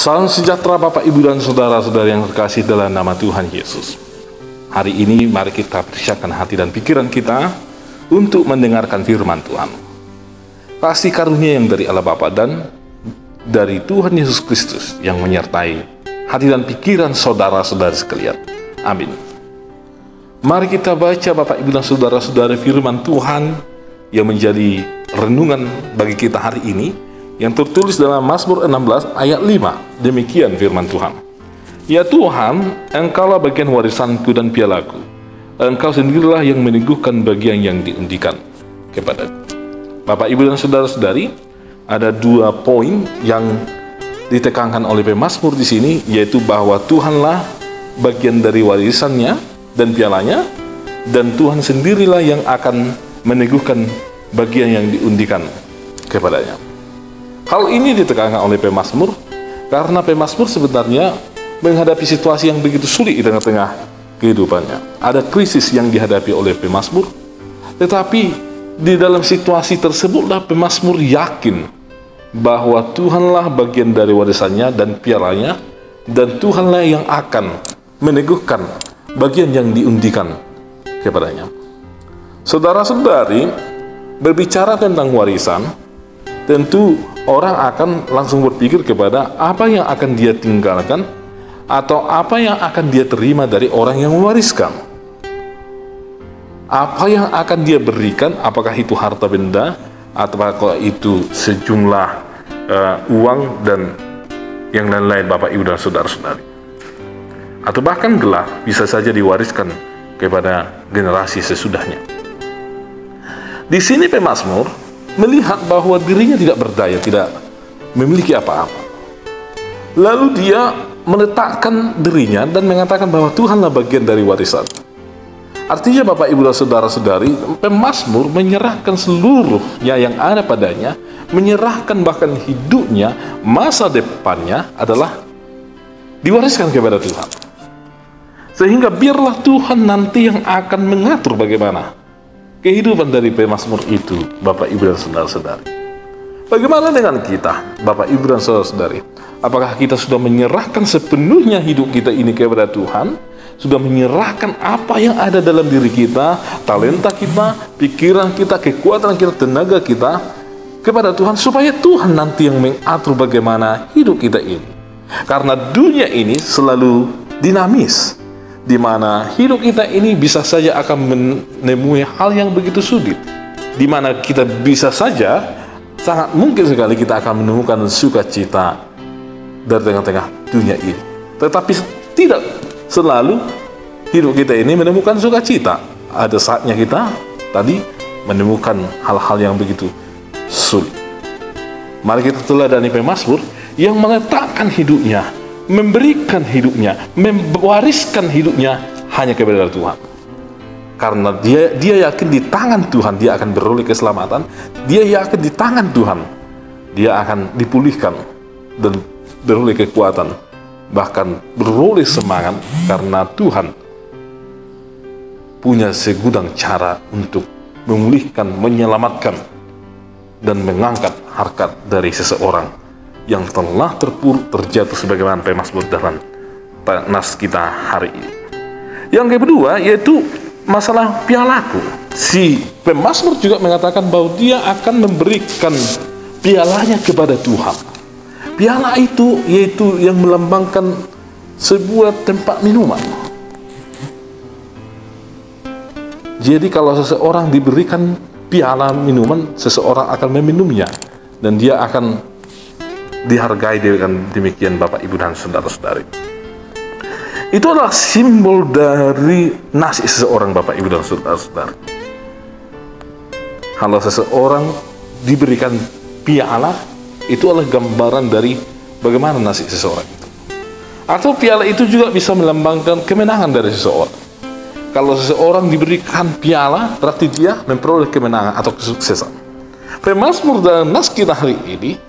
Salam sejahtera Bapak, Ibu, dan saudara-saudara yang terkasih dalam nama Tuhan Yesus. Hari ini mari kita persiapkan hati dan pikiran kita untuk mendengarkan firman Tuhan. Kasih karunia yang dari Allah Bapa dan dari Tuhan Yesus Kristus yang menyertai hati dan pikiran saudara-saudara sekalian. Amin. Mari kita baca Bapak, Ibu, dan saudara-saudara firman Tuhan yang menjadi renungan bagi kita hari ini, yang tertulis dalam Mazmur 16 ayat 5. Demikian firman Tuhan. Ya Tuhan, Engkaulah bagian warisanku dan pialaku. Engkau sendirilah yang meneguhkan bagian yang diundikan kepada Bapak, Ibu, dan saudara-saudari. Ada dua poin yang ditekankan oleh pemazmur di sini, yaitu bahwa Tuhanlah bagian dari warisannya dan pialanya, dan Tuhan sendirilah yang akan meneguhkan bagian yang diundikan kepadanya. Hal ini ditekankan oleh pemazmur karena pemazmur sebenarnya menghadapi situasi yang begitu sulit di tengah-tengah kehidupannya. Ada krisis yang dihadapi oleh pemazmur, tetapi di dalam situasi tersebutlah pemazmur yakin bahwa Tuhanlah bagian dari warisannya dan pialanya, dan Tuhanlah yang akan meneguhkan bagian yang diundikan kepadanya. Saudara-saudari, berbicara tentang warisan, tentu orang akan langsung berpikir kepada apa yang akan dia tinggalkan atau apa yang akan dia terima dari orang yang mewariskan. Apa yang akan dia berikan, apakah itu harta benda, apakah itu sejumlah uang dan yang lain-lain Bapak, Ibu, dan saudara-saudari. Atau bahkan gelar bisa saja diwariskan kepada generasi sesudahnya. Di sini pemazmur melihat bahwa dirinya tidak berdaya, tidak memiliki apa-apa. Lalu dia meletakkan dirinya dan mengatakan bahwa Tuhanlah bagian dari warisan. Artinya Bapak, Ibu, dan saudara-saudari, pemazmur menyerahkan seluruhnya yang ada padanya, menyerahkan bahkan hidupnya, masa depannya adalah diwariskan kepada Tuhan. Sehingga biarlah Tuhan nanti yang akan mengatur bagaimana kehidupan dari pemazmur itu, Bapak, Ibu, dan saudara-saudari. Bagaimana dengan kita, Bapak, Ibu, dan saudara-saudari? Apakah kita sudah menyerahkan sepenuhnya hidup kita ini kepada Tuhan? Sudah menyerahkan apa yang ada dalam diri kita, talenta kita, pikiran kita, kekuatan kita, tenaga kita kepada Tuhan, supaya Tuhan nanti yang mengatur bagaimana hidup kita ini. Karena dunia ini selalu dinamis, di mana hidup kita ini bisa saja akan menemui hal yang begitu sulit, di mana kita bisa saja, sangat mungkin sekali kita akan menemukan sukacita dari tengah-tengah dunia ini. Tetapi tidak selalu hidup kita ini menemukan sukacita. Ada saatnya kita tadi menemukan hal-hal yang begitu sulit. Mari kita teladani pemazmur yang meletakkan hidupnya, memberikan hidupnya, mewariskan hidupnya hanya kepada Tuhan. Karena dia yakin di tangan Tuhan dia akan beroleh keselamatan, dia yakin di tangan Tuhan dia akan dipulihkan dan beroleh kekuatan, bahkan beroleh semangat, karena Tuhan punya segudang cara untuk memulihkan, menyelamatkan, dan mengangkat harkat dari seseorang yang telah terpuruk, terjatuh, sebagaimana pemazmur dalam nas kita hari ini. Yang kedua yaitu masalah pialaku. Si pemazmur juga mengatakan bahwa dia akan memberikan pialanya kepada Tuhan. Piala itu yaitu yang melambangkan sebuah tempat minuman. Jadi kalau seseorang diberikan piala minuman, seseorang akan meminumnya dan dia akan dihargai dengan demikian, Bapak, Ibu, dan saudara-saudari. Itu adalah simbol dari nasib seseorang, Bapak, Ibu, dan saudara-saudari. Kalau seseorang diberikan piala, itu adalah gambaran dari bagaimana nasib seseorang itu. Atau piala itu juga bisa melambangkan kemenangan dari seseorang. Kalau seseorang diberikan piala, berarti dia memperoleh kemenangan atau kesuksesan. Pemazmur dalam nas kita hari ini,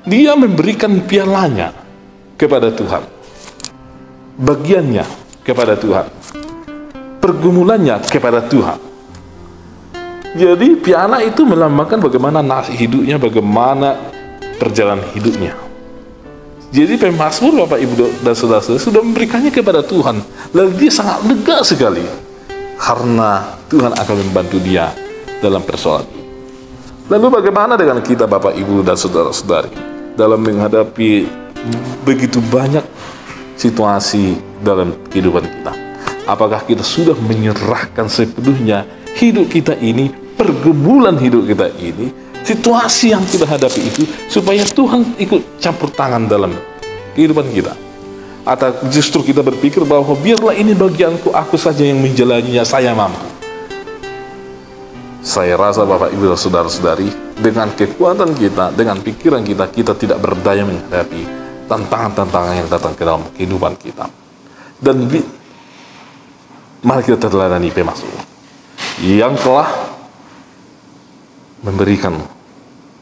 dia memberikan pialanya kepada Tuhan, bagiannya kepada Tuhan, pergumulannya kepada Tuhan. Jadi piala itu melambangkan bagaimana nasib hidupnya, bagaimana perjalanan hidupnya. Jadi pemazmur Bapak Ibu dan Saudara-saudara sudah memberikannya kepada Tuhan. Lalu dia sangat lega sekali karena Tuhan akan membantu dia dalam persoalan ini. Lalu bagaimana dengan kita Bapak Ibu dan Saudara-saudari dalam menghadapi begitu banyak situasi dalam kehidupan kita? Apakah kita sudah menyerahkan sepenuhnya hidup kita ini, pergumulan hidup kita ini, situasi yang kita hadapi itu, supaya Tuhan ikut campur tangan dalam kehidupan kita? Atau justru kita berpikir bahwa biarlah ini bagianku, aku saja yang menjalaninya, saya mampu. Saya rasa Bapak Ibu dan Saudara-saudari, dengan kekuatan kita, dengan pikiran kita, kita tidak berdaya menghadapi tantangan-tantangan yang datang ke dalam kehidupan kita. Dan mari kita teladani pemazmur yang telah memberikan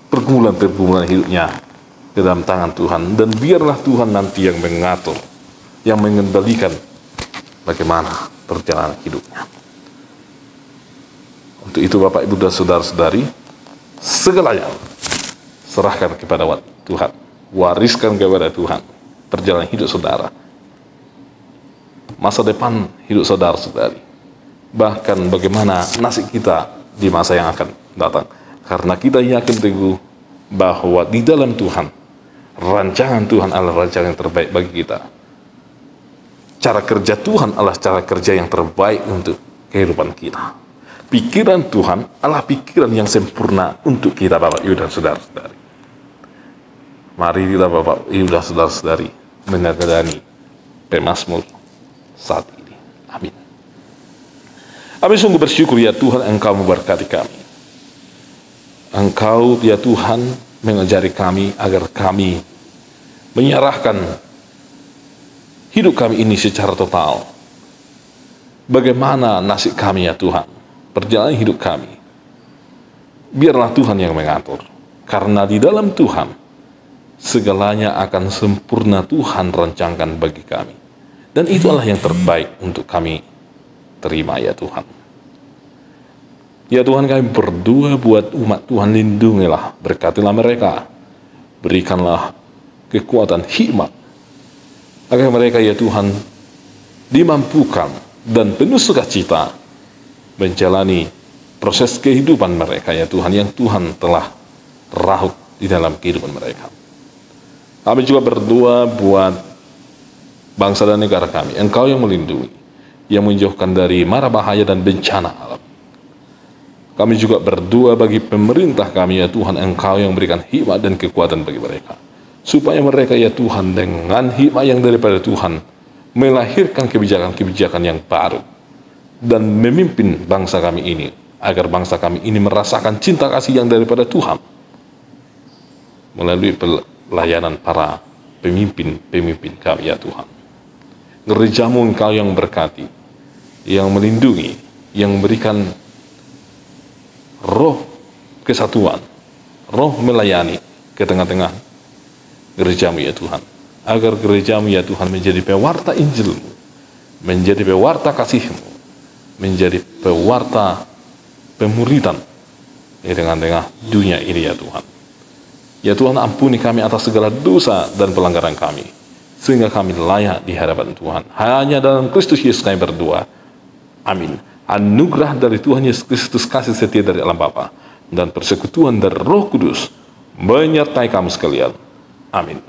pergumulan-pergumulan hidupnya ke dalam tangan Tuhan, dan biarlah Tuhan nanti yang mengatur, yang mengendalikan bagaimana perjalanan hidupnya. Untuk itu Bapak Ibu dan Saudara-saudari, segalanya serahkan kepada Tuhan, wariskan kepada Tuhan perjalanan hidup saudara, masa depan hidup saudara-saudari, bahkan bagaimana nasib kita di masa yang akan datang. Karena kita yakin teguh bahwa di dalam Tuhan, rancangan Tuhan adalah rancangan yang terbaik bagi kita. Cara kerja Tuhan adalah cara kerja yang terbaik untuk kehidupan kita. Pikiran Tuhan adalah pikiran yang sempurna untuk kita Bapak Ibu dan Saudara-saudari. Mari kita Bapak Ibu dan Saudara-saudari meneladani pemazmur saat ini. Amin. Kami sungguh bersyukur ya Tuhan, Engkau memberkati kami. Engkau ya Tuhan mengajari kami agar kami menyerahkan hidup kami ini secara total. Bagaimana nasib kami ya Tuhan, perjalanan hidup kami, biarlah Tuhan yang mengatur. Karena di dalam Tuhan segalanya akan sempurna Tuhan rancangkan bagi kami. Dan itulah yang terbaik untuk kami terima ya Tuhan. Ya Tuhan, kami berdoa buat umat Tuhan, lindungilah, berkatilah mereka, berikanlah kekuatan hikmat agar mereka ya Tuhan dimampukan dan penuh sukacita menjalani proses kehidupan mereka ya Tuhan, yang Tuhan telah rahut di dalam kehidupan mereka. Kami juga berdoa buat bangsa dan negara kami, Engkau yang melindungi, yang menjauhkan dari mara bahaya dan bencana alam. Kami juga berdoa bagi pemerintah kami ya Tuhan, Engkau yang berikan hikmat dan kekuatan bagi mereka, supaya mereka ya Tuhan dengan hikmat yang daripada Tuhan melahirkan kebijakan-kebijakan yang baru dan memimpin bangsa kami ini, agar bangsa kami ini merasakan cinta kasih yang daripada Tuhan melalui pelayanan para pemimpin-pemimpin kami ya Tuhan. Gerejamu Engkau yang berkati, yang melindungi, yang memberikan roh kesatuan, roh melayani ke tengah-tengah gerejamu ya Tuhan, agar gerejamu ya Tuhan menjadi pewarta Injilmu, menjadi pewarta kasih-Mu, menjadi pewarta pemuridan di tengah-tengah dunia ini ya Tuhan. Ya Tuhan, ampuni kami atas segala dosa dan pelanggaran kami, sehingga kami layak di hadapan Tuhan. Hanya dalam Kristus Yesus kami berdoa. Amin. Anugerah dari Tuhan Yesus Kristus, kasih setia dari Allah Bapa, dan persekutuan dari Roh Kudus menyertai kamu sekalian. Amin.